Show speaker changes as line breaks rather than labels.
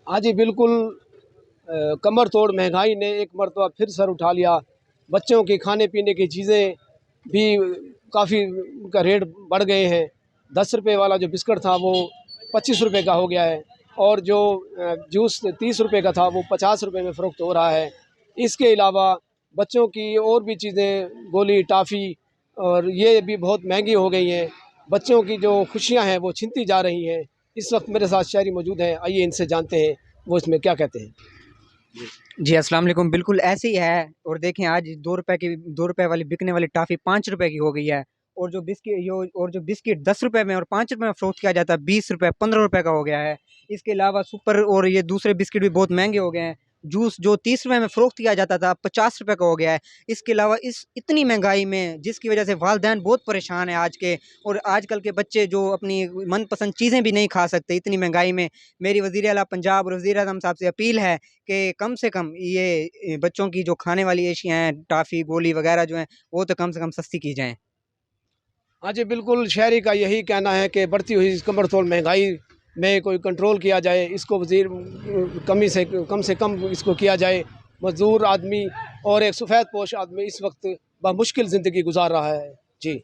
हाँ जी, बिल्कुल। कमर तोड़ महंगाई ने एक मरतबा फिर सर उठा लिया। बच्चों की खाने पीने की चीज़ें भी काफ़ी उनका रेट बढ़ गए हैं। 10 रुपए वाला जो बिस्कुट था वो 25 रुपए का हो गया है, और जो जूस 30 रुपए का था वो 50 रुपए में फ़रोख्त हो रहा है। इसके अलावा बच्चों की और भी चीज़ें, गोली, टॉफ़ी, और ये भी बहुत महंगी हो गई हैं। बच्चों की जो खुशियाँ हैं वो छिनती जा रही हैं। इस वक्त मेरे साथ शहरी मौजूद हैं, आइए इनसे जानते हैं वो इसमें क्या कहते हैं।
जी अस्सलाम वालेकुम। बिल्कुल ऐसे ही है। और देखें आज 2 रुपए की 2 रुपए वाली बिकने वाली टॉफ़ी 5 रुपए की हो गई है। और जो बिस्किट 10 रुपए में और 5 रुपए में फ़रोख्त किया जाता है 20 रुपए 15 रुपए का हो गया है। इसके अलावा सुपर और ये दूसरे बिस्किट भी बहुत महंगे हो गए हैं। जूस जो 30 रुपए में फ़रोख्त किया जाता था 50 रुपए का हो गया है। इसके अलावा इस इतनी महंगाई में जिसकी वजह से वालिदैन बहुत परेशान है आज के। और आजकल के बच्चे जो अपनी मनपसंद चीज़ें भी नहीं खा सकते इतनी महंगाई में। मेरी वज़ीर आला पंजाब और वज़ीर आज़म साहब से अपील है कि कम से कम ये बच्चों की जो खाने वाली एशियाँ हैं, टॉफ़ी, गोली वग़ैरह जो हैं, वो तो कम से कम सस्ती की जाएँ।
हाँ जी, बिल्कुल, शहरी का यही कहना है कि बढ़ती हुई इस कमर तोड़ महंगाई में कोई कंट्रोल किया जाए। इसको कम से कम इसको किया जाए। मज़दूर आदमी और एक सफ़ेद पोश आदमी इस वक्त बमुश्किल ज़िंदगी गुज़ार रहा है। जी।